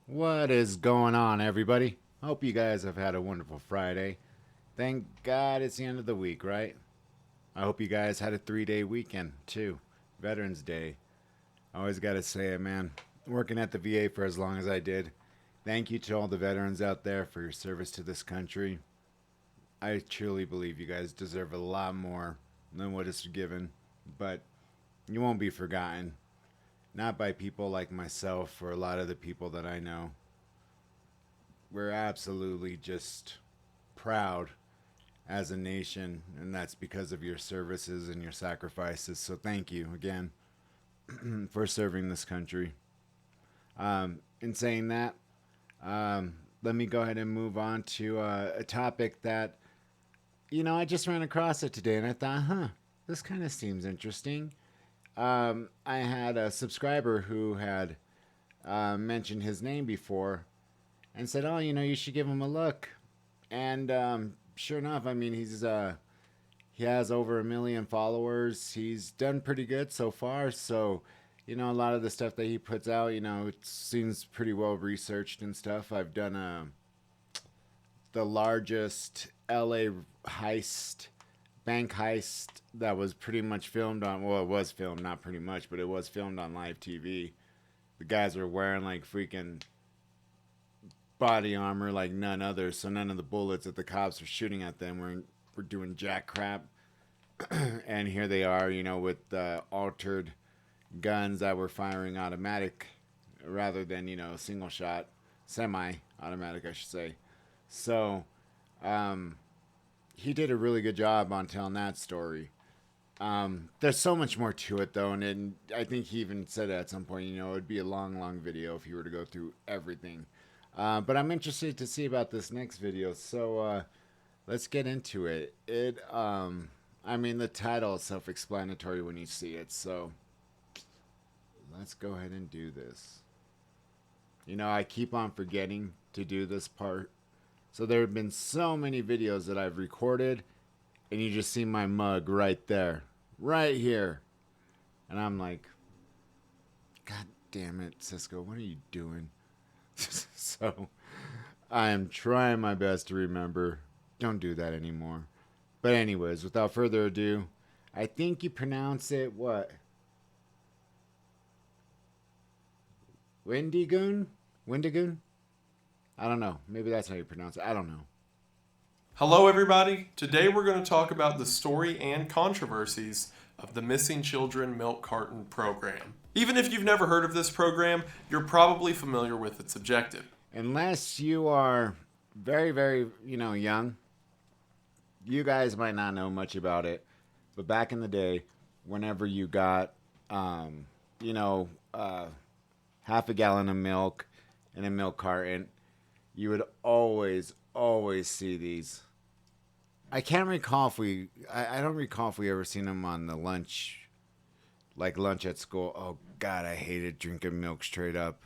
What is going on, everybody? Hope you guys have had a wonderful Friday. Thank God it's the end of the week, right? I hope you guys had a 3 day weekend, too. Veterans Day. I always gotta say it, man. Working at the VA for as long as I did, thank you to all the veterans out there for your service to this country. I truly believe you guys deserve a lot more than what is given, but you won't be forgotten. Not by people like myself or a lot of the people that I know. We're absolutely just proud as a nation, and that's because of your services and your sacrifices. So thank you again for serving this country. In saying that, let me go ahead and move on to a topic that, I just ran across it today and I thought, this kind of seems interesting. I had a subscriber who had mentioned his name before and said, "Oh, you should give him a look." And sure enough, I mean, he has over 1 million followers. He's done pretty good so far. So, a lot of the stuff that he puts out, it seems pretty well researched and stuff. I've done the largest LA heist, bank heist that was pretty much filmed on, well, it was filmed, not pretty much, but it was filmed on live TV. The guys were wearing like freaking body armor like none other, so none of the bullets that the cops were shooting at them were doing jack crap. And here they are, with altered guns that were firing automatic rather than, single shot, semi automatic, I should say. So, he did a really good job on telling that story. There's so much more to it, though, and I think he even said at some point, it would be a long, long video if he were to go through everything. But I'm interested to see about this next video, so let's get into it. The title is self-explanatory when you see it, so let's go ahead and do this. I keep on forgetting to do this part. So there have been so many videos that I've recorded, and you just see my mug right there, right here. And I'm like, God damn it, Cisco, what are you doing? So I am trying my best to remember. Don't do that anymore. But anyways, without further ado, I think you pronounce it what? Wendigoon? Wendigoon? I don't know. Maybe that's how you pronounce it. I don't know. Hello, everybody. Today we're going to talk about the story and controversies of the Missing Children Milk Carton program. Even if you've never heard of this program, you're probably familiar with its objective. Unless you are very, very, young, you guys might not know much about it. But back in the day, whenever you got, half a gallon of milk in a milk carton, you would always see these. I can't recall if I don't recall if we ever seen them on the lunch, like lunch at school. Oh, God, I hated drinking milk straight up.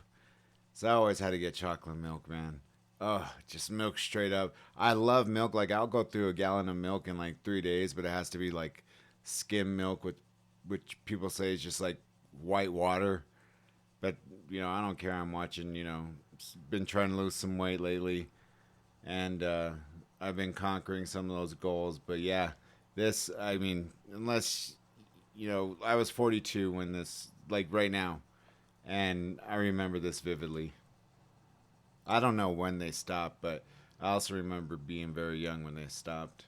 So I always had to get chocolate milk, man. Oh, just milk straight up. I love milk. Like, I'll go through a gallon of milk in like 3 days, but it has to be like skim milk, which people say is just like white water. But, I don't care. I'm watching, been trying to lose some weight lately. And I've been conquering some of those goals. But yeah, unless, I was 42 when this, like right now. And I remember this vividly. I don't know when they stopped, but I also remember being very young when they stopped.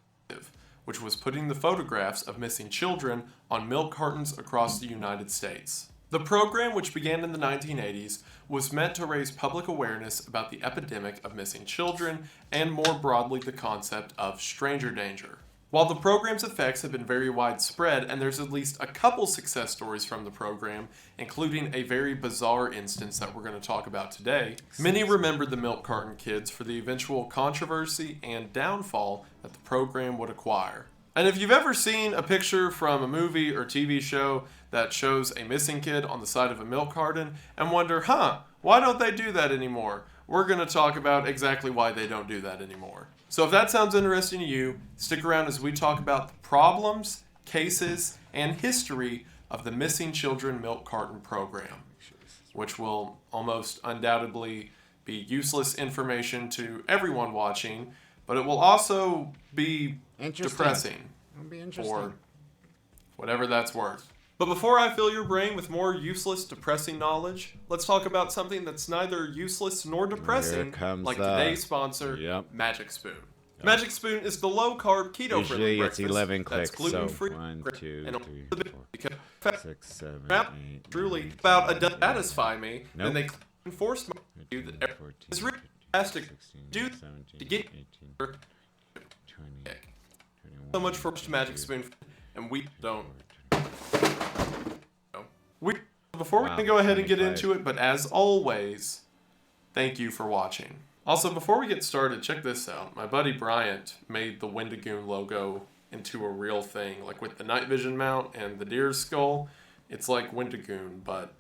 Which was putting the photographs of missing children on milk cartons across the United States. The program, which began in the 1980s, was meant to raise public awareness about the epidemic of missing children and more broadly the concept of stranger danger. While the program's effects have been very widespread, and there's at least a couple success stories from the program, including a very bizarre instance that we're going to talk about today, many remembered the milk carton kids for the eventual controversy and downfall that the program would acquire. And if you've ever seen a picture from a movie or TV show that shows a missing kid on the side of a milk carton and wonder, why don't they do that anymore? We're going to talk about exactly why they don't do that anymore. So if that sounds interesting to you, stick around as we talk about the problems, cases, and history of the Missing Children Milk Carton program, which will almost undoubtedly be useless information to everyone watching, but it will also be depressing It'll be interesting. for whatever that's worth. But before I fill your brain with more useless, depressing knowledge, let's talk about something that's neither useless nor depressing, like today's sponsor, Magic Spoon. Magic Spoon is the low-carb, keto-friendly breakfast it's 11 that's clicks, gluten-free so 1, 2, and 3, 4, 6, 7, 8, truly 9, about a 10, dozen satisfy me, Nope. then they enforced my view that it's really fantastic to get 18, 20. 20, So much for Magic Spoon, and we don't. Before we can go ahead and get into it, but as always, thank you for watching. Also, before we get started, check this out. My buddy Bryant made the Wendigoon logo into a real thing, like with the night vision mount and the deer's skull. It's like Wendigoon, but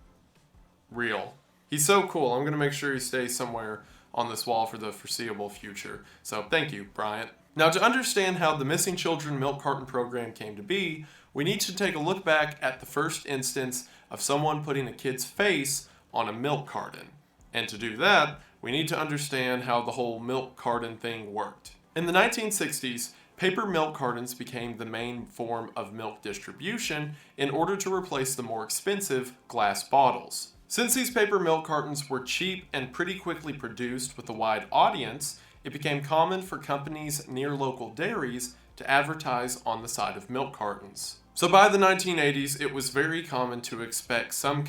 real. He's so cool. I'm going to make sure he stays somewhere on this wall for the foreseeable future. So thank you, Bryant. Now, to understand how the Missing Children Milk Carton program came to be, we need to take a look back at the first instance of someone putting a kid's face on a milk carton. And to do that, we need to understand how the whole milk carton thing worked. In the 1960s, paper milk cartons became the main form of milk distribution in order to replace the more expensive glass bottles. Since these paper milk cartons were cheap and pretty quickly produced with a wide audience, it became common for companies near local dairies to advertise on the side of milk cartons. So by the 1980s, it was very common to expect some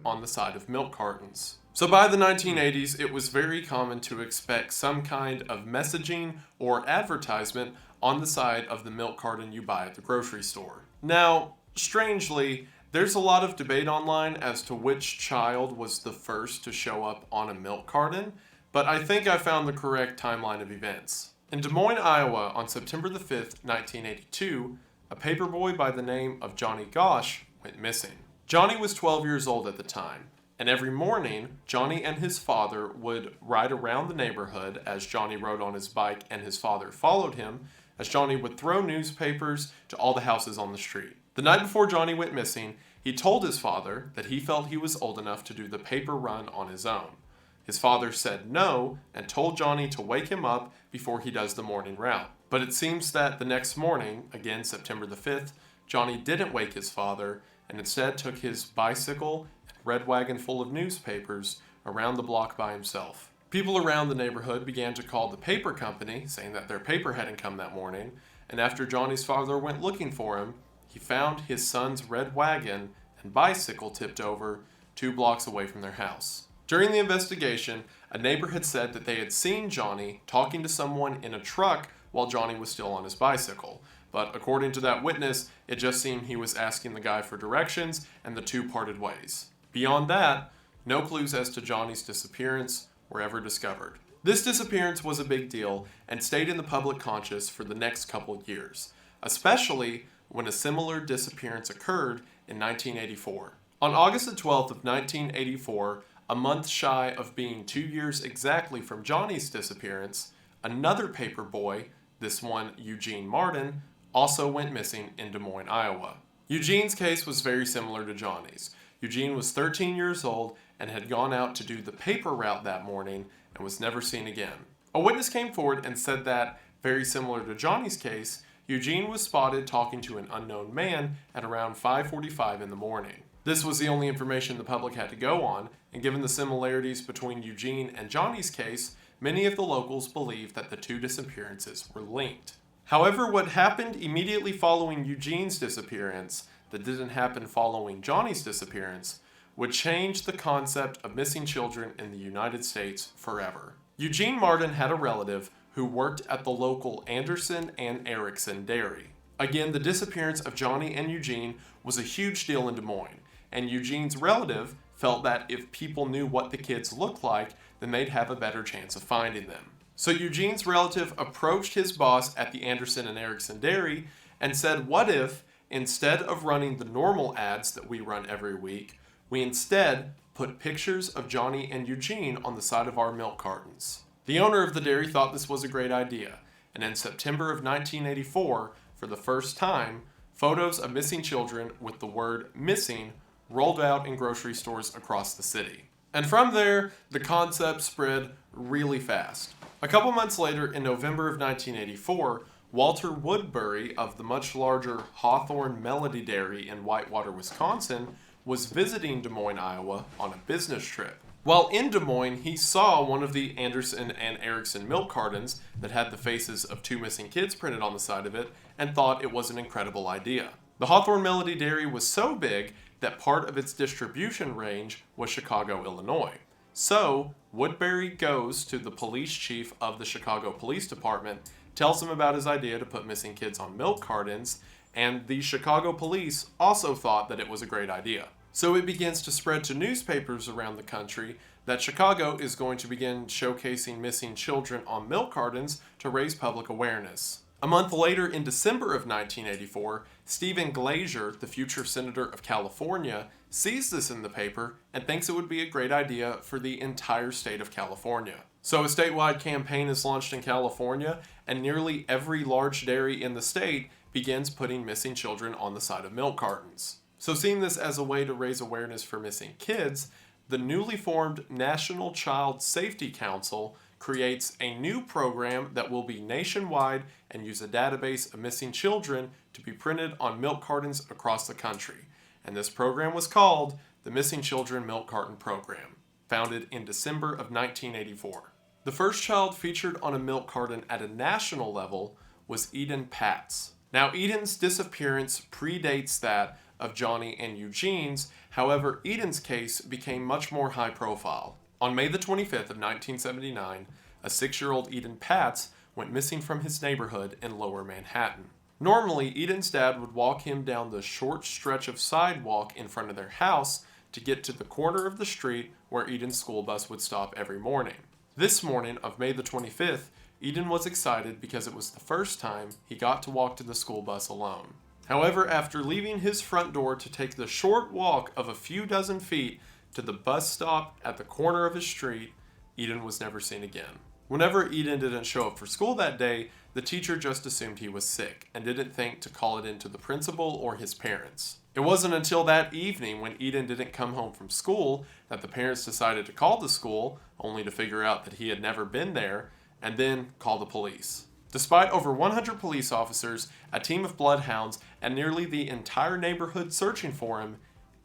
on the side of milk cartons. So by the 1980s, it was very common to expect some kind of messaging or advertisement on the side of the milk carton you buy at the grocery store. Now, strangely, there's a lot of debate online as to which child was the first to show up on a milk carton, but I think I found the correct timeline of events. In Des Moines, Iowa, on September the 5th, 1982, a paperboy by the name of Johnny Gosh went missing. Johnny was 12 years old at the time, and every morning, Johnny and his father would ride around the neighborhood as Johnny rode on his bike and his father followed him, as Johnny would throw newspapers to all the houses on the street. The night before Johnny went missing, he told his father that he felt he was old enough to do the paper run on his own. His father said no and told Johnny to wake him up before he does the morning route. But it seems that the next morning, again September the 5th, Johnny didn't wake his father and instead took his bicycle and red wagon full of newspapers around the block by himself. People around the neighborhood began to call the paper company, saying that their paper hadn't come that morning, and after Johnny's father went looking for him, he found his son's red wagon and bicycle tipped over 2 blocks away from their house. During the investigation, a neighbor had said that they had seen Johnny talking to someone in a truck while Johnny was still on his bicycle. But according to that witness, it just seemed he was asking the guy for directions and the two parted ways. Beyond that, no clues as to Johnny's disappearance were ever discovered. This disappearance was a big deal and stayed in the public conscious for the next couple years, especially when a similar disappearance occurred in 1984. On August the 12th of 1984, a month shy of being 2 years exactly from Johnny's disappearance, another paper boy, this one Eugene Martin, also went missing in Des Moines, Iowa. Eugene's case was very similar to Johnny's. Eugene was 13 years old and had gone out to do the paper route that morning and was never seen again. A witness came forward and said that, very similar to Johnny's case, Eugene was spotted talking to an unknown man at around 5:45 in the morning. This was the only information the public had to go on, and given the similarities between Eugene and Johnny's case, many of the locals believed that the two disappearances were linked. However, what happened immediately following Eugene's disappearance that didn't happen following Johnny's disappearance would change the concept of missing children in the United States forever. Eugene Martin had a relative who worked at the local Anderson and Erickson dairy. Again, the disappearance of Johnny and Eugene was a huge deal in Des Moines, and Eugene's relative felt that if people knew what the kids looked like, then they'd have a better chance of finding them. So Eugene's relative approached his boss at the Anderson and Erickson dairy and said, what if, instead of running the normal ads that we run every week, we instead put pictures of Johnny and Eugene on the side of our milk cartons? The owner of the dairy thought this was a great idea, and in September of 1984, for the first time, photos of missing children with the word missing rolled out in grocery stores across the city. And from there, the concept spread really fast. A couple months later, in November of 1984, Walter Woodbury of the much larger Hawthorne Melody Dairy in Whitewater, Wisconsin, was visiting Des Moines, Iowa on a business trip. While in Des Moines, he saw one of the Anderson and Erickson milk cartons that had the faces of two missing kids printed on the side of it and thought it was an incredible idea. The Hawthorne Melody Dairy was so big that part of its distribution range was Chicago, Illinois. So, Woodbury goes to the police chief of the Chicago Police Department, tells him about his idea to put missing kids on milk cartons, and the Chicago police also thought that it was a great idea. So it begins to spread to newspapers around the country that Chicago is going to begin showcasing missing children on milk cartons to raise public awareness. A month later, in December of 1984, Stephen Glazier, the future senator of California, sees this in the paper and thinks it would be a great idea for the entire state of California. So a statewide campaign is launched in California, and nearly every large dairy in the state begins putting missing children on the side of milk cartons. So seeing this as a way to raise awareness for missing kids, the newly formed National Child Safety Council creates a new program that will be nationwide and use a database of missing children to be printed on milk cartons across the country. And this program was called the Missing Children Milk Carton Program, founded in December of 1984. The first child featured on a milk carton at a national level was Eden Patz. Now, Eden's disappearance predates that of Johnny and Eugene's. However, Eden's case became much more high profile. On May the 25th of 1979, a 6-year-old Eden Patz went missing from his neighborhood in Lower Manhattan. Normally, Eden's dad would walk him down the short stretch of sidewalk in front of their house to get to the corner of the street where Eden's school bus would stop every morning. This morning of May the 25th, Eden was excited because it was the first time he got to walk to the school bus alone. However, after leaving his front door to take the short walk of a few dozen feet to the bus stop at the corner of his street, Eden was never seen again. Whenever Eden didn't show up for school that day, the teacher just assumed he was sick and didn't think to call it in to the principal or his parents. It wasn't until that evening when Eden didn't come home from school that the parents decided to call the school, only to figure out that he had never been there, and then call the police. Despite over 100 police officers, a team of bloodhounds, and nearly the entire neighborhood searching for him,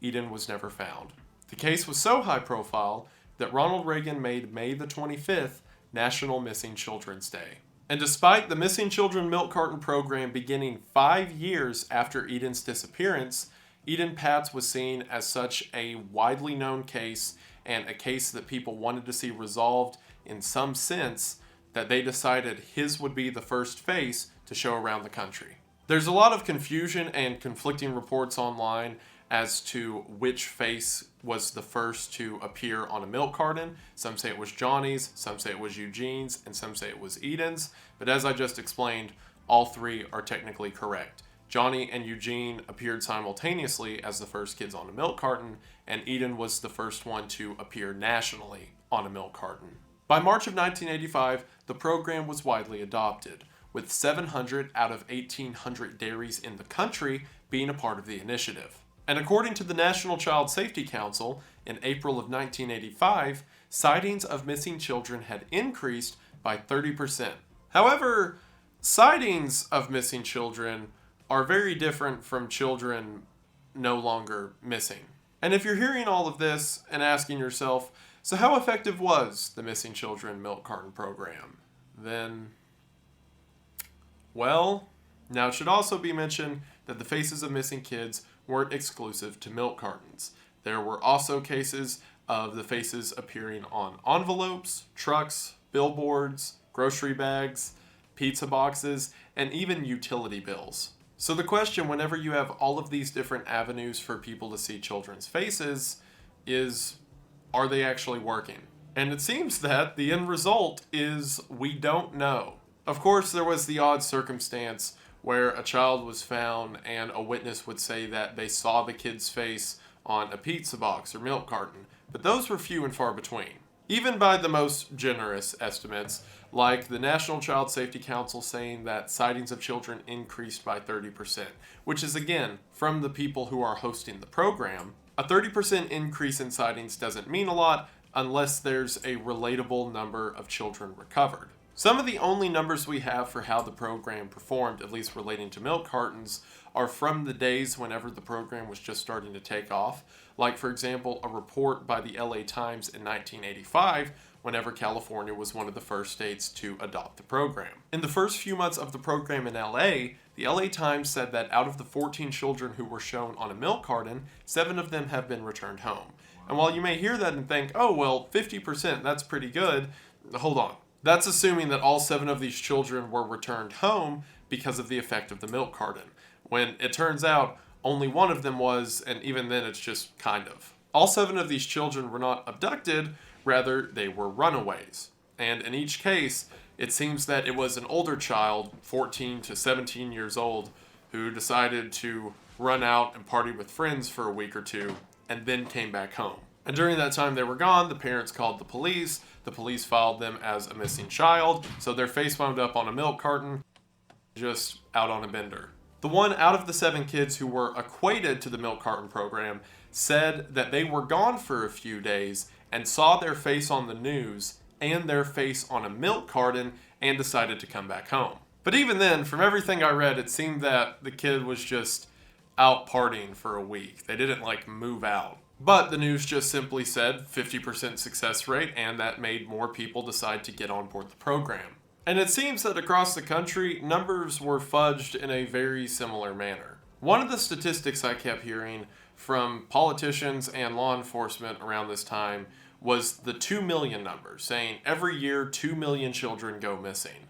Eden was never found. The case was so high profile that Ronald Reagan made May the 25th National Missing Children's Day. And despite the Missing Children Milk Carton program beginning 5 years after Eden's disappearance, Eden Patz was seen as such a widely known case and a case that people wanted to see resolved in some sense that they decided his would be the first face to show around the country. There's a lot of confusion and conflicting reports online as to which face was the first to appear on a milk carton. Some say it was Johnny's, some say it was Eugene's, and some say it was Eden's. But as I just explained, all three are technically correct. Johnny and Eugene appeared simultaneously as the first kids on a milk carton, and Eden was the first one to appear nationally on a milk carton. By March of 1985, the program was widely adopted, with 700 out of 1,800 dairies in the country being a part of the initiative. And according to the National Child Safety Council, in April of 1985, sightings of missing children had increased by 30%. However, sightings of missing children are very different from children no longer missing. And if you're hearing all of this and asking yourself, so how effective was the Missing Children Milk Carton program? Then, well, now it should also be mentioned that the faces of missing kids weren't exclusive to milk cartons. There were also cases of the faces appearing on envelopes, trucks, billboards, grocery bags, pizza boxes, and even utility bills. So the question, whenever you have all of these different avenues for people to see children's faces, is, are they actually working? And it seems that the end result is we don't know. Of course, there was the odd circumstance where a child was found and a witness would say that they saw the kid's face on a pizza box or milk carton, but those were few and far between. Even by the most generous estimates, like the National Child Safety Council saying that sightings of children increased by 30%, which is again from the people who are hosting the program. A 30% increase in sightings doesn't mean a lot, unless there's a relatable number of children recovered. Some of the only numbers we have for how the program performed, at least relating to milk cartons, are from the days whenever the program was just starting to take off. Like, for example, a report by the LA Times in 1985, whenever California was one of the first states to adopt the program. In the first few months of the program in LA, the LA Times said that out of the 14 children who were shown on a milk carton, 7 of them have been returned home. And while you may hear that and think, oh, well, 50%, that's pretty good, hold on. That's assuming that all 7 of these children were returned home because of the effect of the milk carton, when it turns out only 1 of them was, and even then it's just kind of. All 7 of these children were not abducted, rather they were runaways. And in each case, it seems that it was an older child, 14 to 17 years old, who decided to run out and party with friends for a week or two, and then came back home. And during that time they were gone, the parents called the police. The police filed them as a missing child, so their face wound up on a milk carton, just out on a bender. The one out of the 7 kids who were equated to the milk carton program said that they were gone for a few days and saw their face on the news and their face on a milk carton and decided to come back home. But even then, from everything I read, it seemed that the kid was just out partying for a week. They didn't move out. But the news just simply said 50% success rate, and that made more people decide to get on board the program. And it seems that across the country, numbers were fudged in a very similar manner. One of the statistics I kept hearing from politicians and law enforcement around this time was the 2 million number, saying every year 2 million children go missing,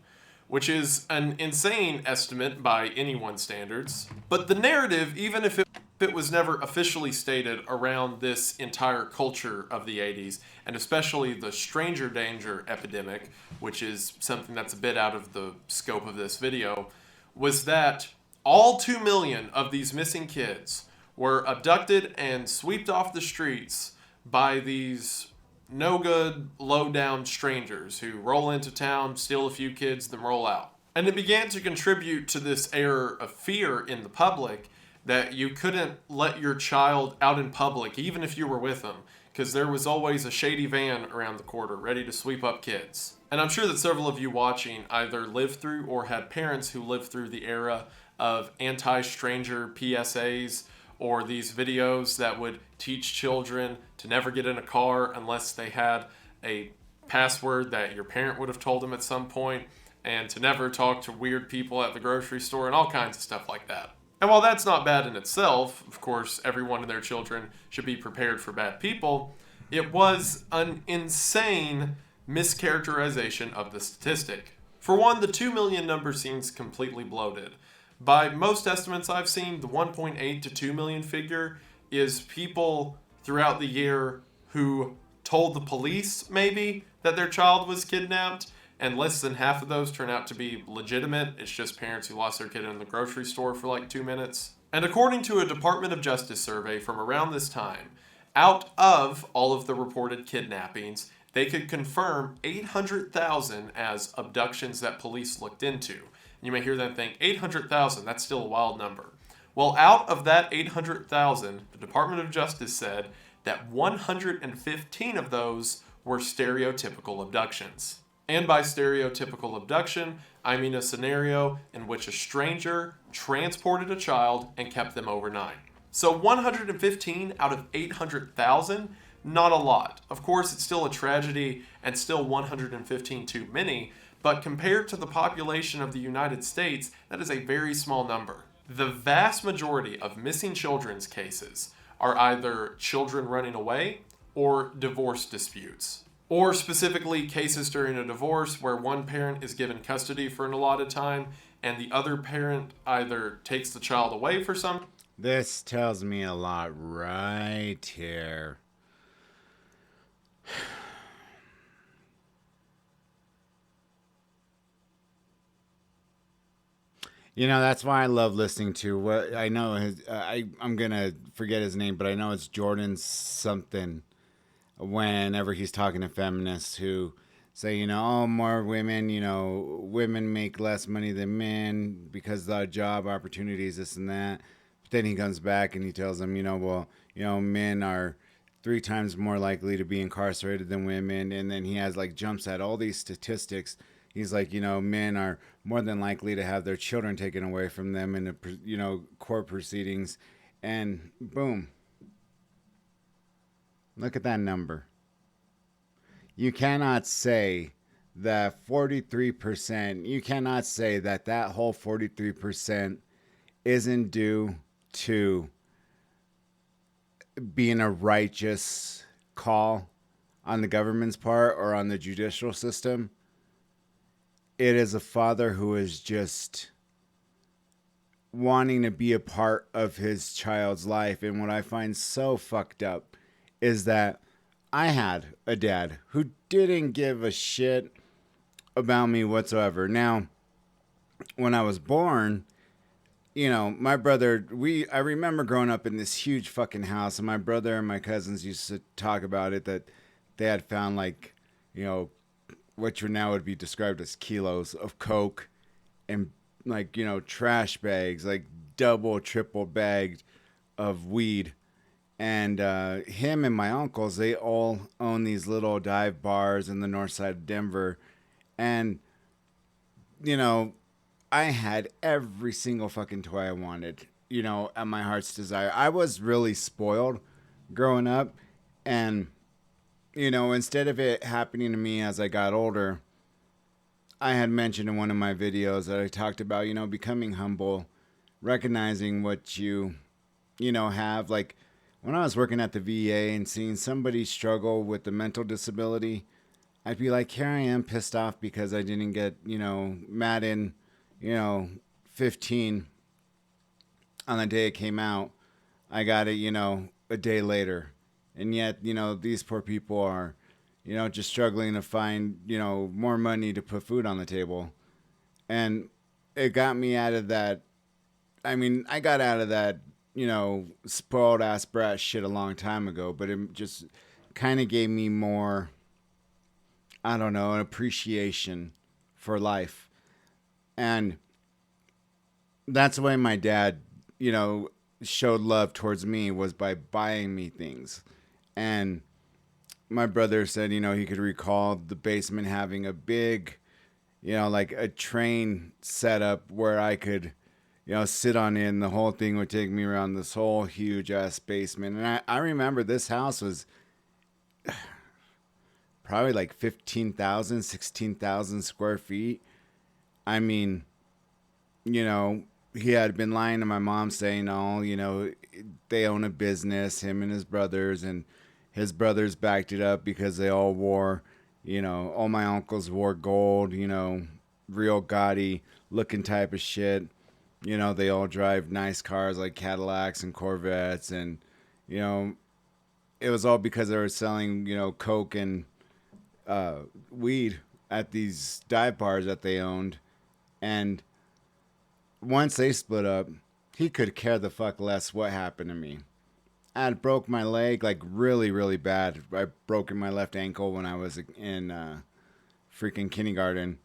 which is an insane estimate by anyone's standards. But the narrative, even if it was never officially stated around this entire culture of the 80s, and especially the stranger danger epidemic, which is something that's a bit out of the scope of this video, was that all 2 million of these missing kids were abducted and swept off the streets by these no-good, low-down strangers who roll into town, steal a few kids, then roll out. And it began to contribute to this air of fear in the public that you couldn't let your child out in public, even if you were with them, because there was always a shady van around the corner ready to sweep up kids. And I'm sure that several of you watching either lived through or had parents who lived through the era of anti-stranger PSAs, or these videos that would teach children to never get in a car unless they had a password that your parent would have told them at some point, and to never talk to weird people at the grocery store, and all kinds of stuff like that. And while that's not bad in itself, of course, everyone and their children should be prepared for bad people, it was an insane mischaracterization of the statistic. For one, the 2 million number seems completely bloated. By most estimates I've seen, the 1.8 to 2 million figure is people throughout the year who told the police, maybe, that their child was kidnapped, and less than half of those turn out to be legitimate. It's just parents who lost their kid in the grocery store for 2 minutes. And according to a Department of Justice survey from around this time, out of all of the reported kidnappings, they could confirm 800,000 as abductions that police looked into. You may hear that and think, 800,000, that's still a wild number. Well, out of that 800,000, the Department of Justice said that 115 of those were stereotypical abductions. And by stereotypical abduction, I mean a scenario in which a stranger transported a child and kept them overnight. So 115 out of 800,000, not a lot. Of course, it's still a tragedy and still 115 too many, but compared to the population of the United States, that is a very small number. The vast majority of missing children's cases are either children running away or divorce disputes. Or specifically cases during a divorce where one parent is given custody for an allotted time and the other parent either takes the child away for some. This tells me a lot right here. That's why I love listening to what I know. I'm gonna forget his name, but I know it's Jordan something. Whenever he's talking to feminists who say, oh, more women, women make less money than men because of the job opportunities, this and that. But then he comes back and he tells them, men are 3 times more likely to be incarcerated than women. And then he has like jumps at all these statistics. He's like, men are more than likely to have their children taken away from them in the, court proceedings. And boom, look at that number. You cannot say that 43%, you cannot say that that whole 43% isn't due to being a righteous call on the government's part or on the judicial system. It is a father who is just wanting to be a part of his child's life. And what I find so fucked up is that I had a dad who didn't give a shit about me whatsoever. Now, when I was born, my brother, I remember growing up in this huge fucking house, and my brother and my cousins used to talk about it, that they had found like, what now would be described as kilos of coke and like, trash bags, like double, triple bagged of weed. And him and my uncles, they all own these little dive bars in the north side of Denver. And, I had every single fucking toy I wanted, at my heart's desire. I was really spoiled growing up. And, instead of it happening to me as I got older, I had mentioned in one of my videos that I talked about, becoming humble, recognizing what you have. Like when I was working at the VA and seeing somebody struggle with a mental disability, I'd be like, here I am pissed off because I didn't get, Madden, 15 on the day it came out. I got it, a day later. And yet, these poor people are, just struggling to find, more money to put food on the table. And it got me out of that. I mean, I got out of that, spoiled ass brat shit a long time ago, but it just kind of gave me more, I don't know, an appreciation for life. And that's the way my dad, showed love towards me, was by buying me things. And my brother said, he could recall the basement having a big, like a train set up where I could, sit on it, and the whole thing would take me around this whole huge ass basement. And I remember this house was probably like 15,000, 16,000 square feet. I mean, he had been lying to my mom saying, they own a business, him and his brothers, and his brothers backed it up because they all wore, all my uncles wore gold, real gaudy looking type of shit. They all drive nice cars like Cadillacs and Corvettes, and, it was all because they were selling, coke and weed at these dive bars that they owned. And once they split up, he could care the fuck less what happened to me. I had broke my leg like really, really bad. I broke my left ankle when I was in freaking kindergarten.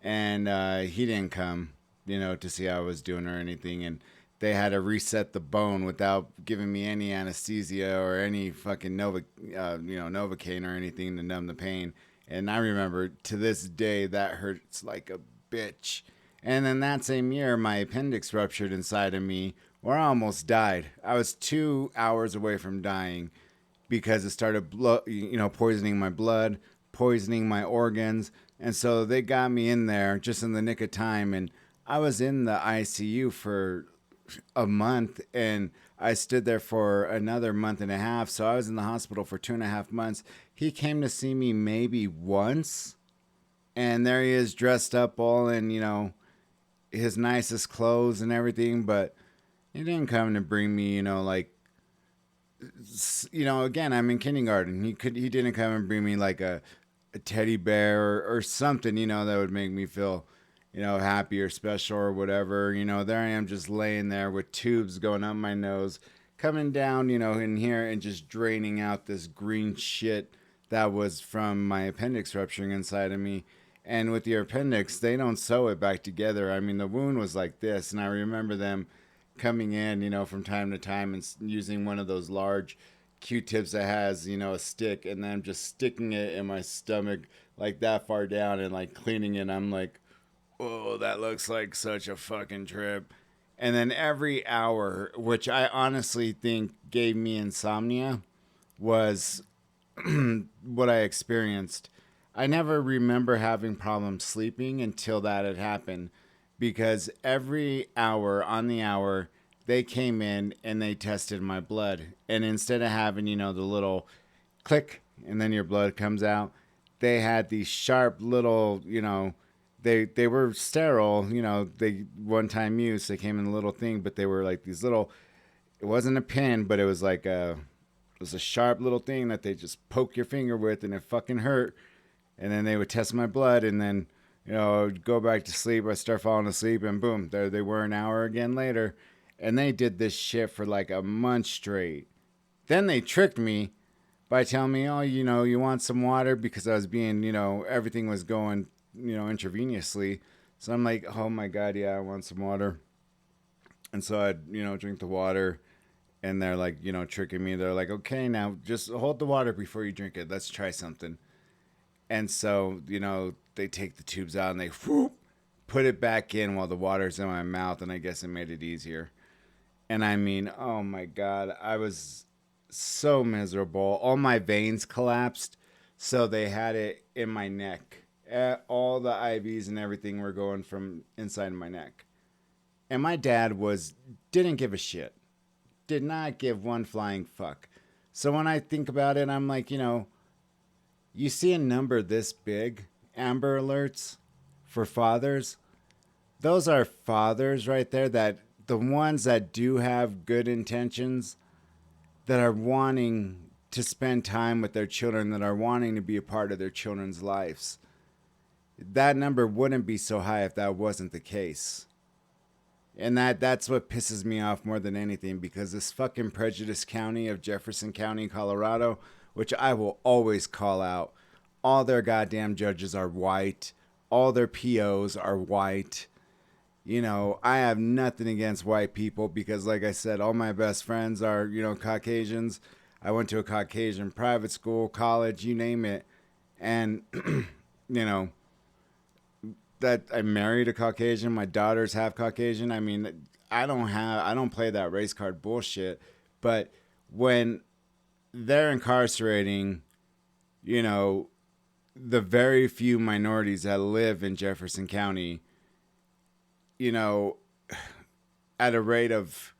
And he didn't come, to see how I was doing or anything. And they had to reset the bone without giving me any anesthesia or any fucking Novocaine or anything to numb the pain. And I remember to this day that hurts like a bitch. And then that same year, my appendix ruptured inside of me, where I almost died. I was 2 hours away from dying because it started, poisoning my blood, poisoning my organs. And so they got me in there just in the nick of time. And I was in the ICU for a month, and I stood there for another month and a half. So I was in the hospital for 2.5 months. He came to see me maybe once. And there he is dressed up all in, his nicest clothes and everything. But he didn't come to bring me, again, I'm in kindergarten. He didn't come and bring me like a teddy bear or something, that would make me feel, happy or special or whatever. There I am just laying there with tubes going up my nose, coming down, in here and just draining out this green shit that was from my appendix rupturing inside of me. And with your appendix, they don't sew it back together. I mean, the wound was like this. And I remember them coming in, from time to time and using one of those large, Q-tips that has, a stick, and then I'm just sticking it in my stomach like that far down and like cleaning it. I'm like, oh, that looks like such a fucking trip. And then every hour, which I honestly think gave me insomnia, was what I experienced. I never remember having problems sleeping until that had happened because every hour on the hour, they came in and they tested my blood. And instead of having, the little click and then your blood comes out, they had these sharp little, they were sterile, they one time use. They came in a little thing, but they were like these little, it wasn't a pin, but it was like it was a sharp little thing that they just poke your finger with and it fucking hurt. And then they would test my blood and then, I would go back to sleep. I start falling asleep and boom, there they were an hour again later. And they did this shit for like a month straight. Then they tricked me by telling me, oh, you want some water because I was being, everything was going, intravenously. So I'm like, oh my God, yeah, I want some water. And so I'd, drink the water and they're like, tricking me. They're like, okay, now just hold the water before you drink it. Let's try something. And so, they take the tubes out and they whoop, put it back in while the water's in my mouth. And I guess it made it easier. And I mean, oh my God, I was so miserable. All my veins collapsed. So they had it in my neck. All the IVs and everything were going from inside my neck. And my dad didn't give a shit. Did not give one flying fuck. So when I think about it, I'm like, you see a number this big, Amber Alerts for fathers. Those are fathers right there, that the ones that do have good intentions, that are wanting to spend time with their children, that are wanting to be a part of their children's lives. That number wouldn't be so high if that wasn't the case. And that's what pisses me off more than anything, because this fucking prejudice county of Jefferson County, Colorado, which I will always call out, all their goddamn judges are white. All their POs are white. I have nothing against white people because, like I said, all my best friends are, Caucasians. I went to a Caucasian private school, college, you name it. And, that I married a Caucasian. My daughter's half Caucasian. I mean, I don't play that race card bullshit. But when they're incarcerating, the very few minorities that live in Jefferson County, at a rate of,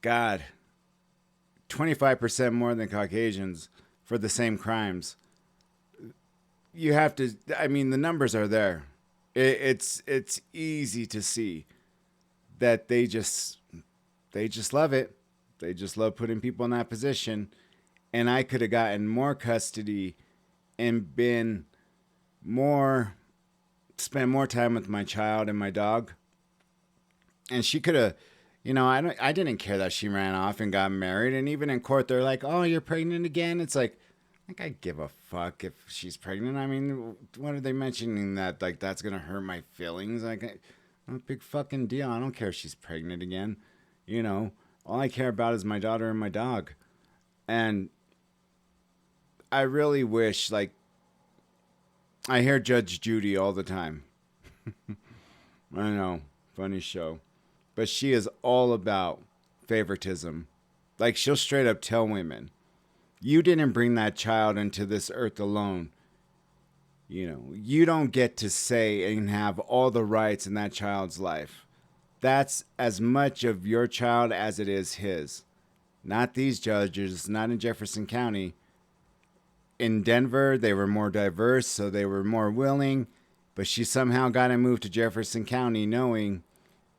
God, 25% more than Caucasians for the same crimes. You have to, I mean, the numbers are there. It's easy to see that they just love it. They just love putting people in that position. And I could have gotten more custody and spent more time with my child and my dog. And she could have, I didn't care that she ran off and got married. And even in court, they're like, oh, you're pregnant again? It's like I give a fuck if she's pregnant. I mean, what are they mentioning that, like, that's going to hurt my feelings? Like, not a big fucking deal. I don't care if she's pregnant again. All I care about is my daughter and my dog. And I really wish, like, I hear Judge Judy all the time. I know, funny show. But she is all about favoritism. Like, she'll straight up tell women, you didn't bring that child into this earth alone. You don't get to say and have all the rights in that child's life. That's as much of your child as it is his. Not these judges, not in Jefferson County. In Denver, they were more diverse, so they were more willing. But she somehow got to move to Jefferson County knowing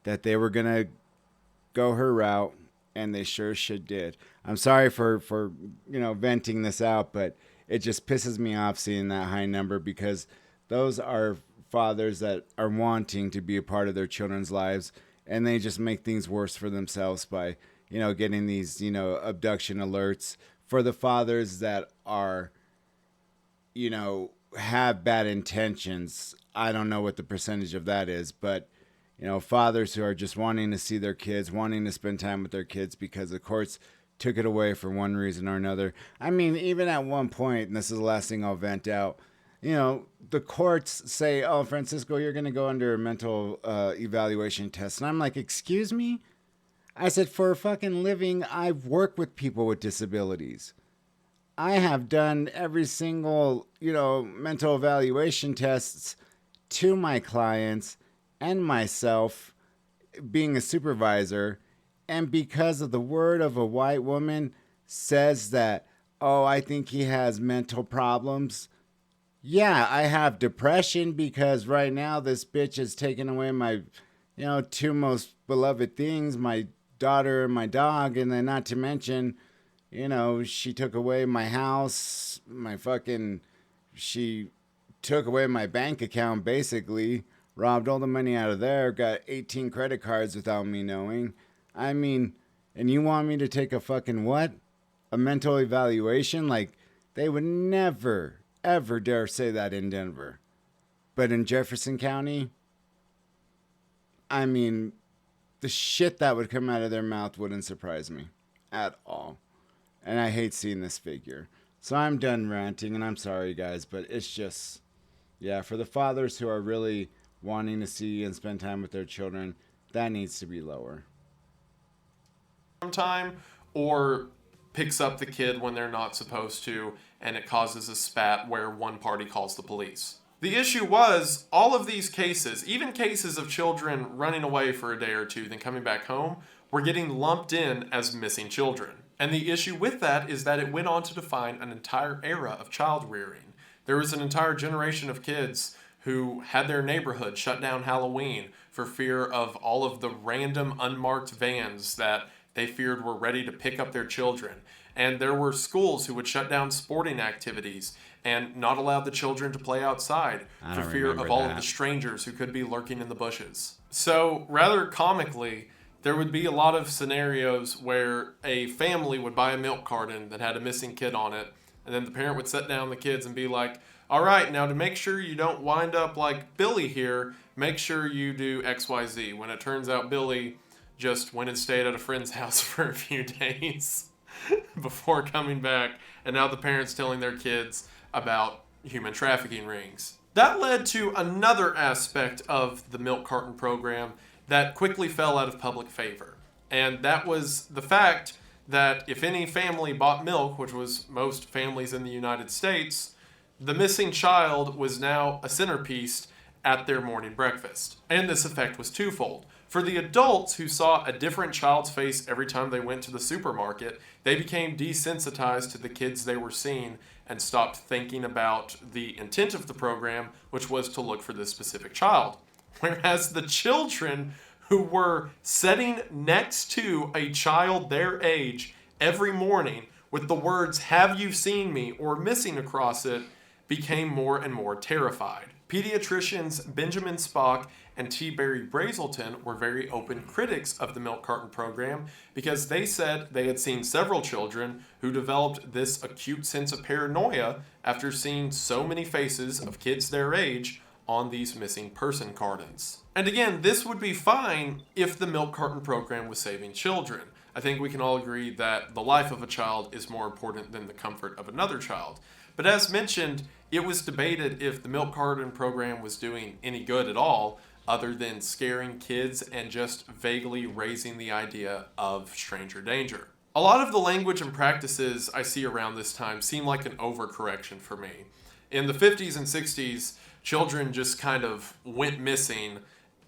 that they were going to go her route, and they sure shit did. I'm sorry for venting this out, but it just pisses me off seeing that high number, because those are fathers that are wanting to be a part of their children's lives, and they just make things worse for themselves by, getting these, abduction alerts. For the fathers that are, have bad intentions, I don't know what the percentage of that is, but fathers who are just wanting to see their kids, wanting to spend time with their kids because the courts took it away for one reason or another. I mean, even at one point, and this is the last thing I'll vent out, the courts say, oh, Francisco, you're going to go under a mental evaluation test. And I'm like, excuse me? I said, for a fucking living, I've worked with people with disabilities. I have done every single, mental evaluation tests to my clients and myself being a supervisor. And because of the word of a white woman says that, oh, I think he has mental problems. Yeah, I have depression because right now this bitch has taken away my, two most beloved things, my daughter and my dog. And then not to mention, she took away my house, she took away my bank account, basically, robbed all the money out of there, got 18 credit cards without me knowing. I mean, and you want me to take a fucking what? A mental evaluation? Like, they would never, ever dare say that in Denver. But in Jefferson County, I mean, the shit that would come out of their mouth wouldn't surprise me at all. And I hate seeing this figure. So I'm done ranting, and I'm sorry, guys, but it's just, yeah, for the fathers who are really wanting to see and spend time with their children, that needs to be lower. Time, or picks up the kid when they're not supposed to, and it causes a spat where one party calls the police. The issue was, all of these cases, even cases of children running away for a day or two, then coming back home, were getting lumped in as missing children. And the issue with that is that it went on to define an entire era of child rearing. There was an entire generation of kids who had their neighborhood shut down Halloween for fear of all of the random unmarked vans that they feared were ready to pick up their children. And there were schools who would shut down sporting activities and not allow the children to play outside for fear of all of the strangers who could be lurking in the bushes. So, rather comically, there would be a lot of scenarios where a family would buy a milk carton that had a missing kid on it, and then the parent would set down the kids and be like, all right, now to make sure you don't wind up like Billy here, make sure you do XYZ. When it turns out Billy just went and stayed at a friend's house for a few days before coming back, and now the parents telling their kids about human trafficking rings. That led to another aspect of the milk carton program that quickly fell out of public favor, and that was the fact that if any family bought milk, which was most families in the United States, the missing child was now a centerpiece at their morning breakfast. And this effect was twofold. For the adults who saw a different child's face every time they went to the supermarket, they became desensitized to the kids they were seeing and stopped thinking about the intent of the program, which was to look for this specific child. Whereas the children who were sitting next to a child their age every morning with the words, "Have you seen me?" or missing across it, became more and more terrified. Pediatricians Benjamin Spock and T. Barry Brazelton were very open critics of the milk carton program because they said they had seen several children who developed this acute sense of paranoia after seeing so many faces of kids their age on these missing person cartons. And again, this would be fine if the milk carton program was saving children. I think we can all agree that the life of a child is more important than the comfort of another child. But as mentioned, it was debated if the milk carton program was doing any good at all, other than scaring kids and just vaguely raising the idea of stranger danger. A lot of the language and practices I see around this time seem like an overcorrection for me. In the 50s and 60s, children just kind of went missing,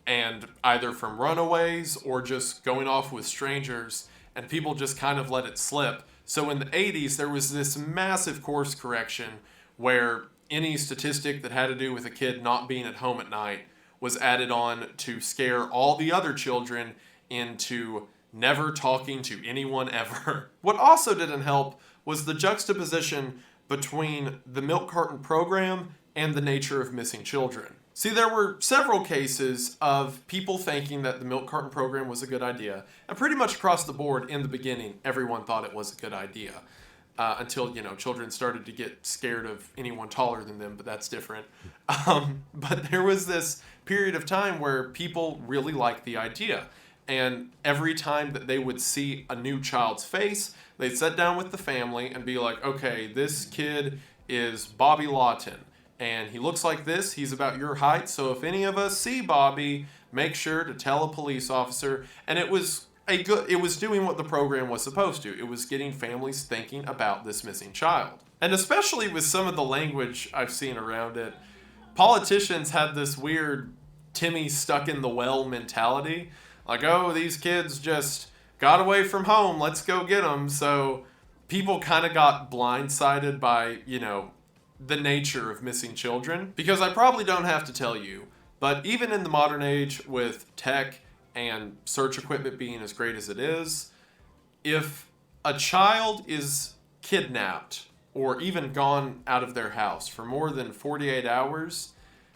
and either from runaways or just going off with strangers, and people just kind of let it slip. So in the 80s, there was this massive course correction where any statistic that had to do with a kid not being at home at night was added on to scare all the other children into never talking to anyone ever. What also didn't help was the juxtaposition between the milk carton program and the nature of missing children. See, there were several cases of people thinking that the milk carton program was a good idea, and pretty much across the board in the beginning, everyone thought it was a good idea. Until, children started to get scared of anyone taller than them, but that's different. But there was this period of time where people really liked the idea. And every time that they would see a new child's face, they'd sit down with the family and be like, okay, this kid is Bobby Lawton, and he looks like this. He's about your height. So if any of us see Bobby, make sure to tell a police officer. And it was doing what the program was supposed to. It was getting families thinking about this missing child. And especially with some of the language I've seen around it, politicians had this weird Timmy stuck in the well mentality. Like, oh, these kids just got away from home. Let's go get them. So people kind of got blindsided by, the nature of missing children. Because I probably don't have to tell you, but even in the modern age with tech and search equipment being as great as it is, if a child is kidnapped or even gone out of their house for more than 48 hours,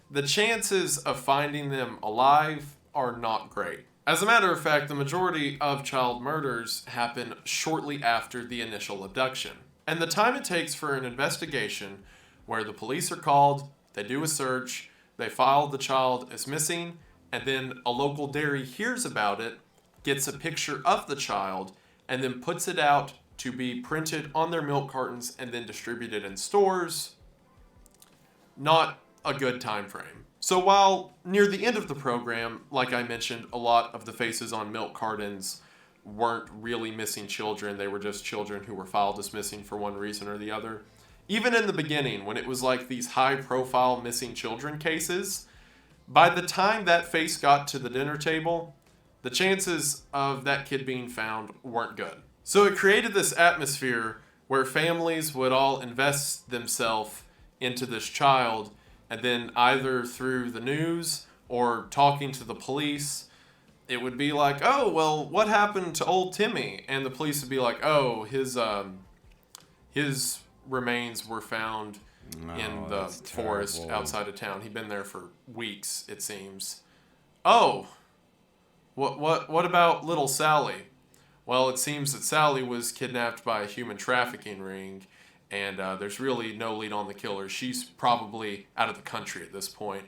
the chances of finding them alive are not great. As a matter of fact, the majority of child murders happen shortly after the initial abduction. And the time it takes for an investigation where the police are called, they do a search, they file the child as missing, and then a local dairy hears about it, gets a picture of the child, and then puts it out to be printed on their milk cartons and then distributed in stores. Not a good time frame. So while near the end of the program, like I mentioned, a lot of the faces on milk cartons weren't really missing children. They were just children who were filed as missing for one reason or the other. Even in the beginning, when it was like these high-profile missing children cases, by the time that face got to the dinner table, the chances of that kid being found weren't good. So it created this atmosphere where families would all invest themselves into this child, and then either through the news or talking to the police, it would be like, oh, well, what happened to old Timmy? And the police would be like, oh, his remains were found in the forest outside of town. He'd been there for weeks, it seems. Oh, what about little Sally? Well, it seems that Sally was kidnapped by a human trafficking ring, and there's really no lead on the killer. She's probably out of the country at this point.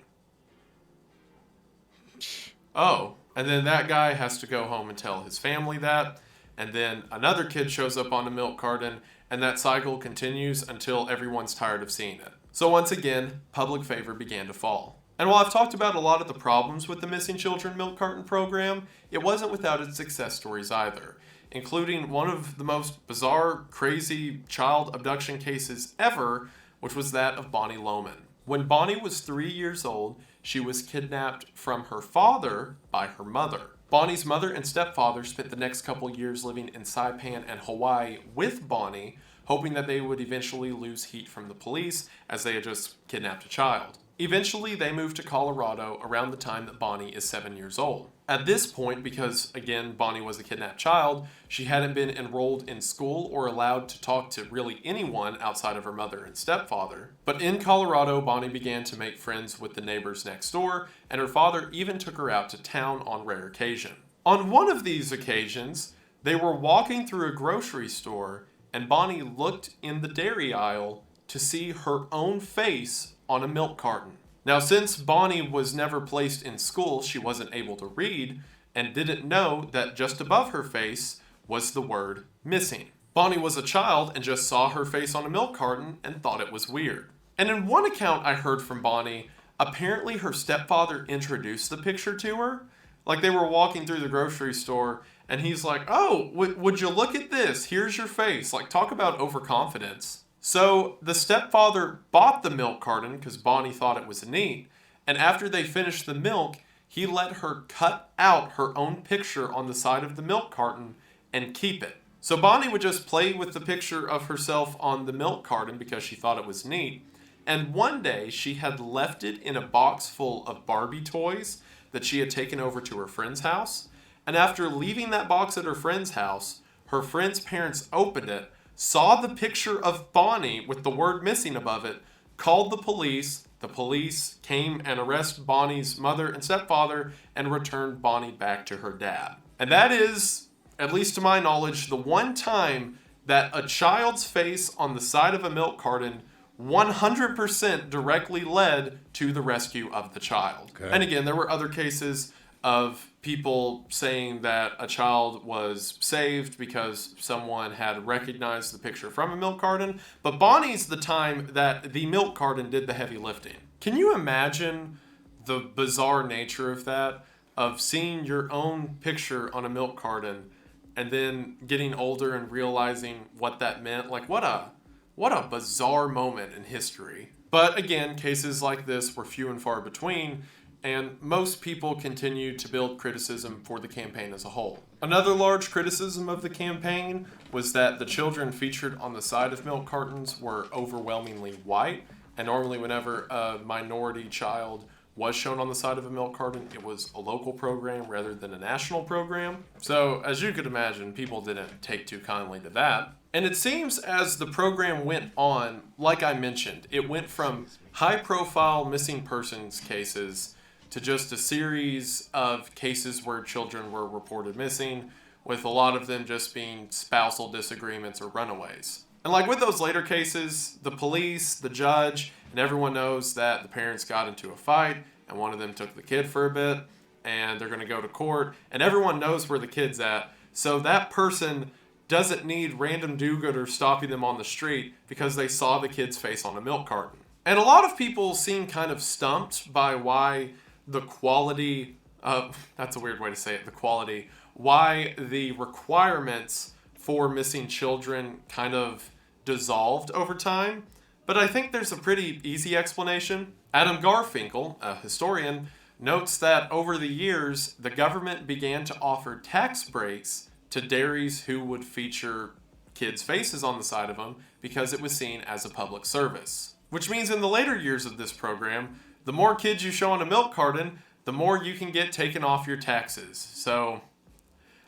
Oh, and then that guy has to go home and tell his family that, and then another kid shows up on a milk carton, and that cycle continues until everyone's tired of seeing it. So once again, public favor began to fall. And while I've talked about a lot of the problems with the Missing Children Milk Carton program, it wasn't without its success stories either, including one of the most bizarre, crazy child abduction cases ever, which was that of Bonnie Loman. When Bonnie was 3 years old, she was kidnapped from her father by her mother. Bonnie's mother and stepfather spent the next couple years living in Saipan and Hawaii with Bonnie, hoping that they would eventually lose heat from the police as they had just kidnapped a child. Eventually, they moved to Colorado around the time that Bonnie is 7 years old. At this point, because, again, Bonnie was a kidnapped child, she hadn't been enrolled in school or allowed to talk to really anyone outside of her mother and stepfather. But in Colorado, Bonnie began to make friends with the neighbors next door, and her father even took her out to town on rare occasion. On one of these occasions, they were walking through a grocery store, and Bonnie looked in the dairy aisle to see her own face on a milk carton. Now, since Bonnie was never placed in school, she wasn't able to read and didn't know that just above her face was the word missing. Bonnie was a child and just saw her face on a milk carton and thought it was weird. And in one account I heard from Bonnie, apparently her stepfather introduced the picture to her. Like they were walking through the grocery store and he's like, oh, would you look at this? Here's your face. Like, talk about overconfidence. So the stepfather bought the milk carton because Bonnie thought it was neat, and after they finished the milk, he let her cut out her own picture on the side of the milk carton and keep it. So Bonnie would just play with the picture of herself on the milk carton because she thought it was neat, and one day she had left it in a box full of Barbie toys that she had taken over to her friend's house, and after leaving that box at her friend's house, her friend's parents opened it, saw the picture of Bonnie with the word missing above it, called the police came and arrested Bonnie's mother and stepfather and returned Bonnie back to her dad. And that is, at least to my knowledge, the one time that a child's face on the side of a milk carton 100% directly led to the rescue of the child. Okay. And again, there were other cases of people saying that a child was saved because someone had recognized the picture from a milk carton. But Bonnie's the time that the milk carton did the heavy lifting. Can you imagine the bizarre nature of that? Of seeing your own picture on a milk carton and then getting older and realizing what that meant? Like, what a bizarre moment in history. But again, cases like this were few and far between, and most people continued to build criticism for the campaign as a whole. Another large criticism of the campaign was that the children featured on the side of milk cartons were overwhelmingly white, and normally whenever a minority child was shown on the side of a milk carton, it was a local program rather than a national program. So, as you could imagine, people didn't take too kindly to that. And it seems as the program went on, like I mentioned, it went from high-profile missing persons cases to just a series of cases where children were reported missing, with a lot of them just being spousal disagreements or runaways. And like with those later cases, the police, the judge, and everyone knows that the parents got into a fight, and one of them took the kid for a bit, and they're going to go to court, and everyone knows where the kid's at. So that person doesn't need random do-gooders stopping them on the street because they saw the kid's face on a milk carton. And a lot of people seem kind of stumped by why the quality of, that's a weird way to say it, the quality, why the requirements for missing children kind of dissolved over time. But I think there's a pretty easy explanation. Adam Garfinkel, a historian, notes that over the years, the government began to offer tax breaks to dairies who would feature kids' faces on the side of them because it was seen as a public service. Which means in the later years of this program, the more kids you show on a milk carton, the more you can get taken off your taxes. So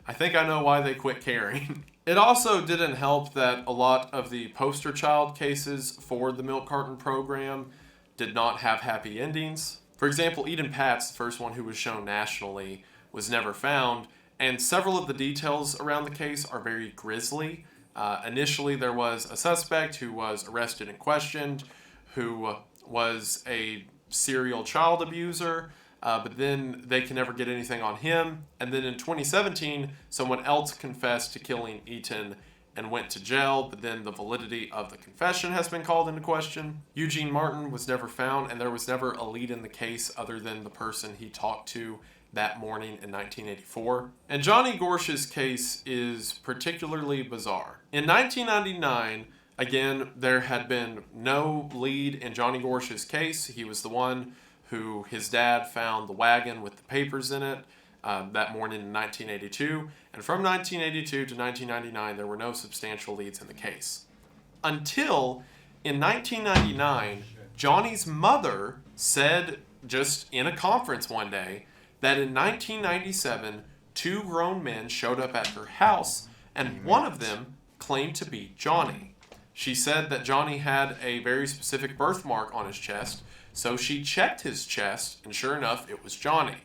I think I know why they quit caring. It also didn't help that a lot of the poster child cases for the milk carton program did not have happy endings. For example, Eden Pat's, the first one who was shown nationally, was never found, and several of the details around the case are very grisly. Initially, there was a suspect who was arrested and questioned, who was a serial child abuser, but then they can never get anything on him. And then in 2017, someone else confessed to killing Eaton and went to jail, but then the validity of the confession has been called into question. Eugene Martin was never found, and there was never a lead in the case other than the person he talked to that morning in 1984. And Johnny Gorsh's case is particularly bizarre. In 1999, again, there had been no lead in Johnny Gorsh's case. He was the one who his dad found the wagon with the papers in it that morning in 1982. And from 1982 to 1999, there were no substantial leads in the case. Until in 1999, Johnny's mother said just in a conference one day that in 1997, two grown men showed up at her house, and one of them claimed to be Johnny. She said that Johnny had a very specific birthmark on his chest, so she checked his chest, and sure enough, it was Johnny.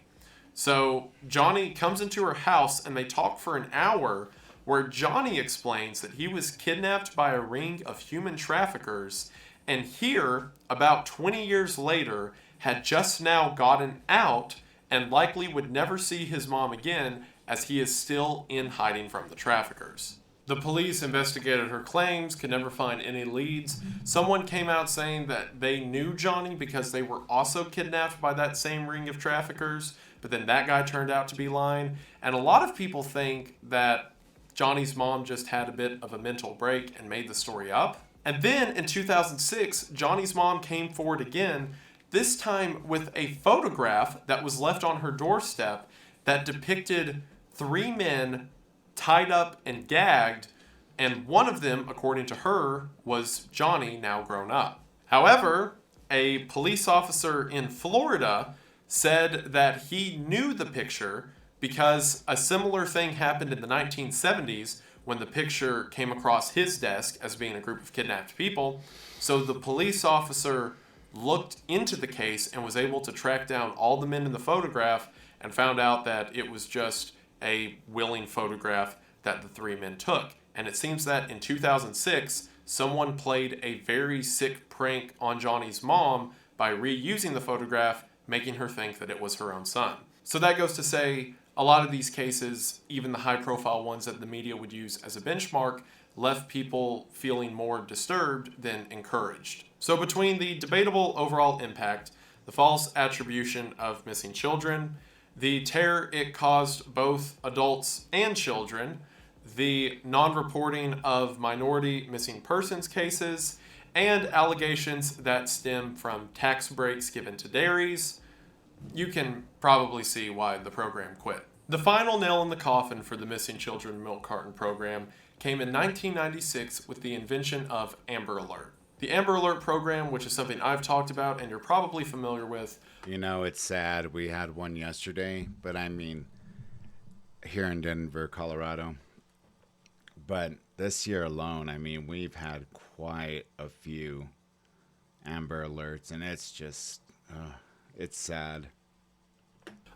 So Johnny comes into her house, and they talk for an hour, where Johnny explains that he was kidnapped by a ring of human traffickers, and here, about 20 years later, had just now gotten out and likely would never see his mom again, as he is still in hiding from the traffickers. The police investigated her claims, could never find any leads. Someone came out saying that they knew Johnny because they were also kidnapped by that same ring of traffickers, but then that guy turned out to be lying. And a lot of people think that Johnny's mom just had a bit of a mental break and made the story up. And then in 2006, Johnny's mom came forward again, this time with a photograph that was left on her doorstep that depicted three men tied up and gagged, and one of them, according to her, was Johnny, now grown up. However, a police officer in Florida said that he knew the picture because a similar thing happened in the 1970s when the picture came across his desk as being a group of kidnapped people. So the police officer looked into the case and was able to track down all the men in the photograph and found out that it was just a willing photograph that the three men took. And it seems that in 2006, someone played a very sick prank on Johnny's mom by reusing the photograph, making her think that it was her own son. So that goes to say a lot of these cases, even the high profile ones that the media would use as a benchmark, left people feeling more disturbed than encouraged. So between the debatable overall impact, the false attribution of missing children, the terror it caused both adults and children, the non-reporting of minority missing persons cases, and allegations that stem from tax breaks given to dairies, you can probably see why the program quit. The final nail in the coffin for the Missing Children Milk Carton program came in 1996 with the invention of Amber Alert. The Amber Alert program, which is something I've talked about and you're probably familiar with. You know, it's sad. We had one yesterday, but I mean, here in Denver, Colorado. But this year alone, I mean, we've had quite a few Amber Alerts, and it's just, it's sad.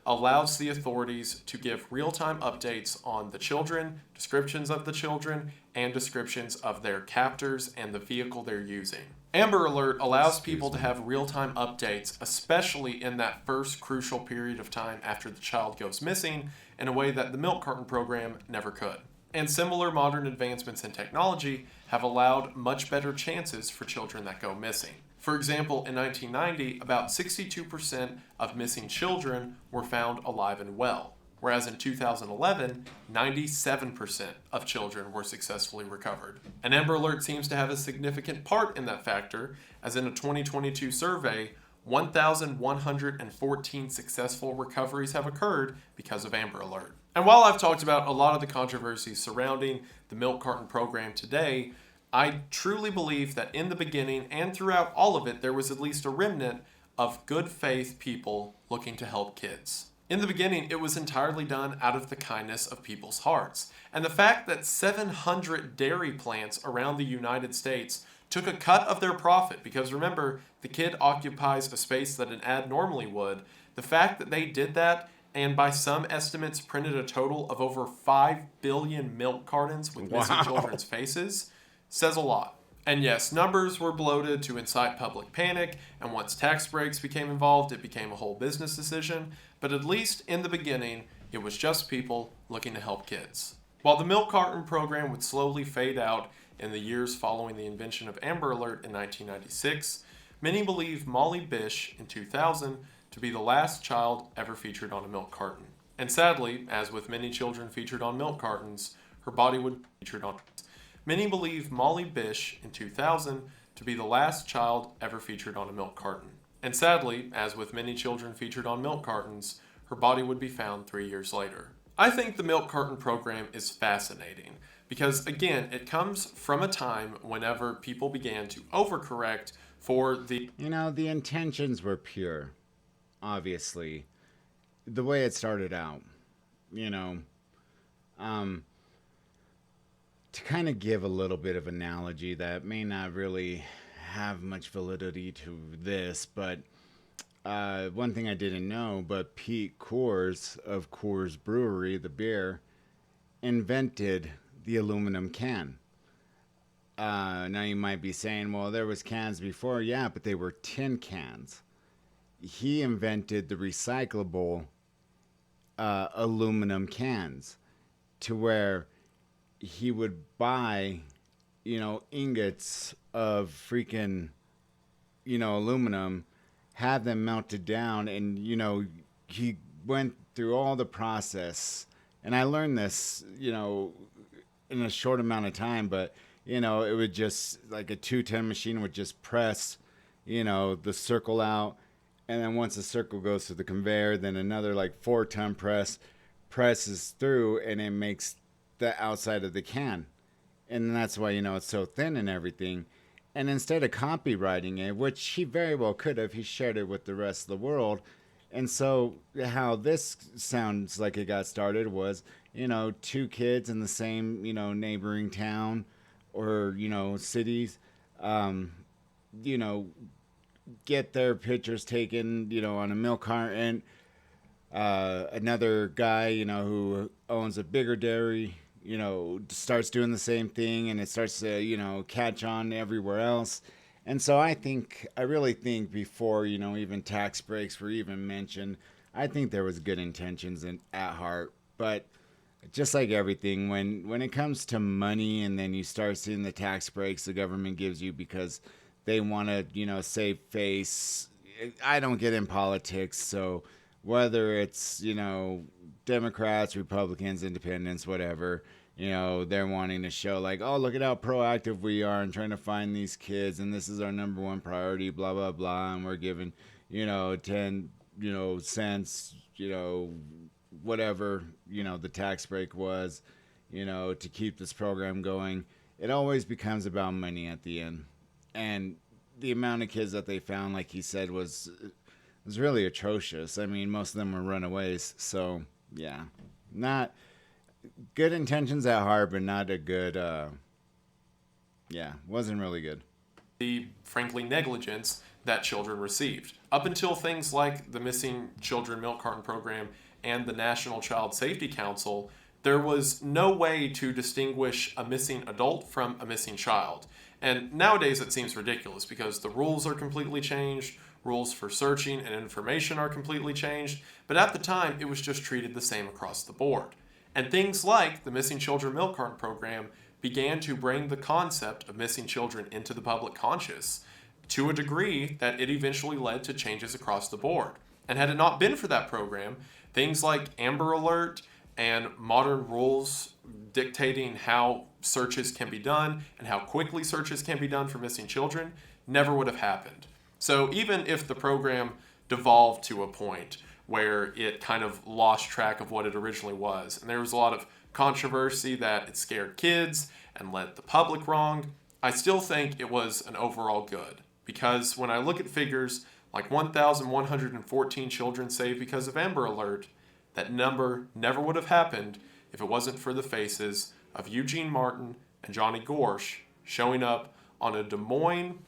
Allows the authorities to give real-time updates on the children, descriptions of the children, and descriptions of their captors and the vehicle they're using. Amber Alert allows people to have real-time updates, especially in that first crucial period of time after the child goes missing, in a way that the milk carton program never could. And similar modern advancements in technology have allowed much better chances for children that go missing. For example, in 1990, about 62% of missing children were found alive and well, whereas in 2011, 97% of children were successfully recovered. And Amber Alert seems to have a significant part in that factor, as in a 2022 survey, 1,114 successful recoveries have occurred because of Amber Alert. And while I've talked about a lot of the controversies surrounding the milk carton program today, I truly believe that in the beginning and throughout all of it, there was at least a remnant of good faith people looking to help kids. In the beginning, it was entirely done out of the kindness of people's hearts. And the fact that 700 dairy plants around the United States took a cut of their profit, because remember, the kid occupies a space that an ad normally would, the fact that they did that and by some estimates printed a total of over 5 billion milk cartons with missing children's faces says a lot. And yes, numbers were bloated to incite public panic, and once tax breaks became involved, it became a whole business decision, but at least in the beginning, it was just people looking to help kids. While the milk carton program would slowly fade out in the years following the invention of Amber Alert in 1996, many believe Molly Bish in 2000 to be the last child ever featured on a milk carton. And sadly, as with many children featured on milk cartons, her body would be featured on. Many believe Molly Bish in 2000 to be the last child ever featured on a milk carton. And sadly, as with many children featured on milk cartons, her body would be found 3 years later. I think the milk carton program is fascinating because, again, it comes from a time whenever people began to overcorrect for the... You know, the intentions were pure, obviously. The way it started out, you know, to kind of give a little bit of analogy that may not really have much validity to this, but one thing I didn't know, but Pete Coors of Coors Brewery, the beer, invented the aluminum can. Now you might be saying, well, there was cans before. Yeah, but they were tin cans. He invented the recyclable aluminum cans to where he would buy, you know, ingots of freaking, you know, aluminum, have them melted down, and, you know, he went through all the process. And I learned this, you know, in a short amount of time, but, you know, it would just, like a 210 machine would just press, you know, the circle out. And then once the circle goes through the conveyor, then another like 4-ton presses through, and it makes the outside of the can. And that's why, you know, it's so thin and everything. And instead of copywriting it, which he very well could have, he shared it with the rest of the world. And so how this sounds like it got started was, you know, 2 kids in the same, you know, neighboring town or, you know, cities, you know, get their pictures taken, you know, on a milk carton. Another guy, you know, who owns a bigger dairy, you know, starts doing the same thing, and it starts to, you know, catch on everywhere else. And so I really think before, you know, even tax breaks were even mentioned, I think there was good intentions at heart, but just like everything, when it comes to money, and then you start seeing the tax breaks the government gives you because they want to, save face. I don't get in politics, so whether it's, Democrats, Republicans, Independents, whatever, they're wanting to show like, oh, look at how proactive we are in trying to find these kids, and this is our number one priority, blah blah blah, and we're giving, 10, cents, whatever, the tax break was, to keep this program going. It always becomes about money at the end. And the amount of kids that they found, like he said, was really atrocious. I mean, most of them were runaways. So, yeah. Not good intentions at heart, but not a good, wasn't really good. The, frankly, negligence that children received. Up until things like the Missing Children Milk Carton Program and the National Child Safety Council, there was no way to distinguish a missing adult from a missing child. And nowadays it seems ridiculous because the rules are completely changed, rules for searching and information are completely changed, but at the time it was just treated the same across the board. And things like the Missing Children Milk Carton Program began to bring the concept of missing children into the public conscious to a degree that it eventually led to changes across the board. And had it not been for that program, things like Amber Alert and modern rules dictating how searches can be done and how quickly searches can be done for missing children never would have happened. So even if the program devolved to a point where it kind of lost track of what it originally was, and there was a lot of controversy that it scared kids and led the public wrong, I still think it was an overall good. Because when I look at figures like 1,114 children saved because of Amber Alert, that number never would have happened if it wasn't for the faces of Eugene Martin and Johnny Gorsh showing up on a Des Moines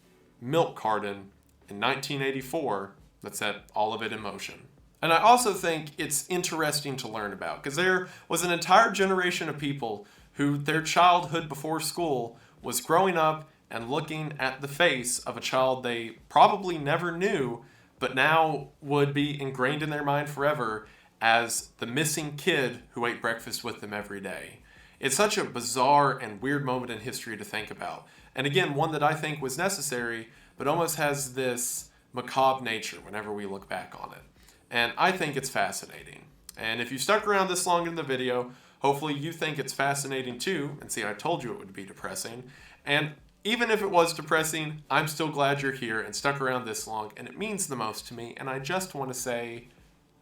milk carton in 1984 that set all of it in motion. And I also think it's interesting to learn about because there was an entire generation of people who their childhood before school was growing up and looking at the face of a child they probably never knew, but now would be ingrained in their mind forever as the missing kid who ate breakfast with them every day. It's such a bizarre and weird moment in history to think about. And again, one that I think was necessary, but almost has this macabre nature whenever we look back on it. And I think it's fascinating. And if you stuck around this long in the video, hopefully you think it's fascinating too. And see, I told you it would be depressing. And even if it was depressing, I'm still glad you're here and stuck around this long, and it means the most to me. And I just want to say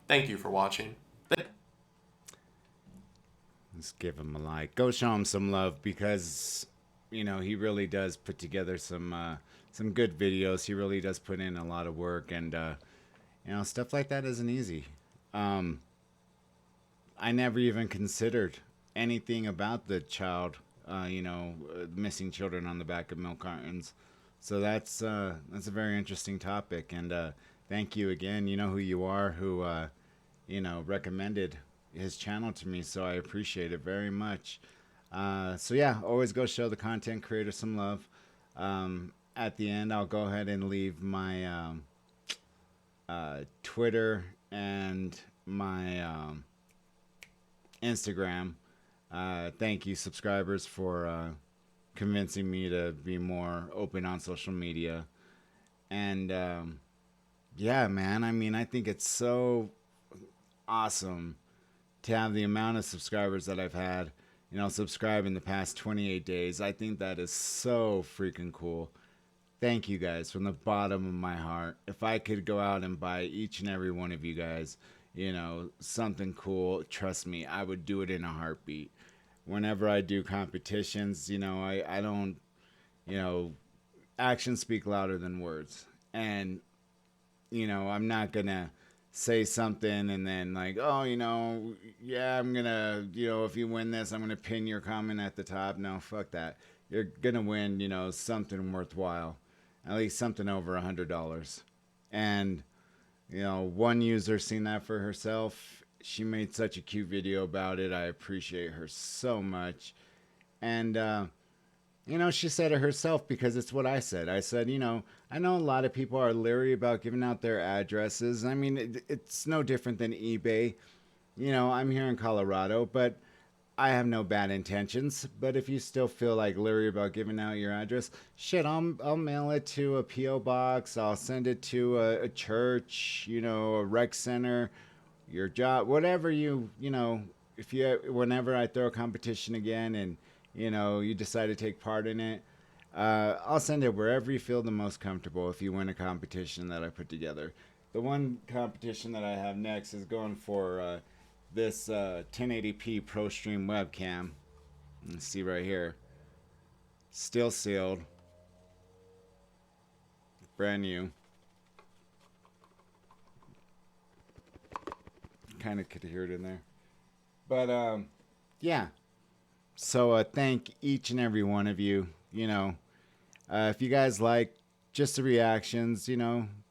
thank you for watching. Let's give him a like. Go show him some love because, he really does put together some good videos. He really does put in a lot of work, and stuff like that isn't easy. I never even considered anything about the child, missing children on the back of milk cartons. So that's a very interesting topic, and thank you again. You know who you are, who recommended his channel to me, so I appreciate it very much. So yeah, always go show the content creator some love. At the end, I'll go ahead and leave my Twitter and my Instagram. Thank you, subscribers, for convincing me to be more open on social media. And yeah, man, I mean, I think it's so awesome to have the amount of subscribers that I've had, subscribe in the past 28 days. I think that is so freaking cool. Thank you guys from the bottom of my heart. If I could go out and buy each and every one of you guys, something cool, trust me, I would do it in a heartbeat. Whenever I do competitions, I don't, actions speak louder than words. And, I'm not going to say something and then like, oh, yeah, I'm going to, if you win this, I'm going to pin your comment at the top. No, fuck that. You're going to win, something worthwhile, at least something over $100. And, one user seen that for herself. She made such a cute video about it. I appreciate her so much. And, She said it herself because it's what I said. I said, I know a lot of people are leery about giving out their addresses. I mean, it's no different than eBay. I'm here in Colorado, but I have no bad intentions. But if you still feel like leery about giving out your address, shit, I'll mail it to a PO box. I'll send it to a church, a rec center, your job, whatever if whenever I throw a competition again and you decide to take part in it, I'll send it wherever you feel the most comfortable. If you win a competition that I put together, the one competition that I have next is going for this 1080p ProStream webcam. Let's see right here, still sealed, brand new. Kind of could hear it in there, but yeah. So thank each and every one of you. If you guys like just the reactions,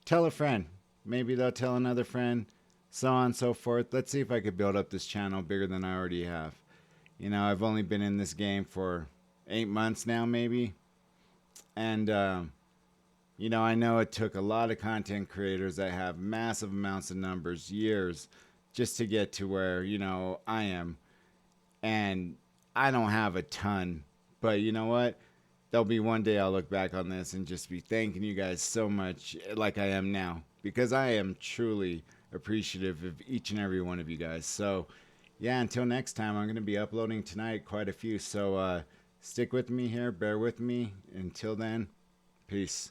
tell a friend. Maybe they'll tell another friend, so on and so forth. Let's see if I could build up this channel bigger than I already have. I've only been in this game for 8 months now, maybe. And, I know it took a lot of content creators that have massive amounts of numbers, years, just to get to where, I am. And I don't have a ton, but you know what? There'll be one day I'll look back on this and just be thanking you guys so much like I am now, because I am truly appreciative of each and every one of you guys. So yeah, until next time, I'm going to be uploading tonight quite a few. So stick with me here, bear with me. Until then, peace.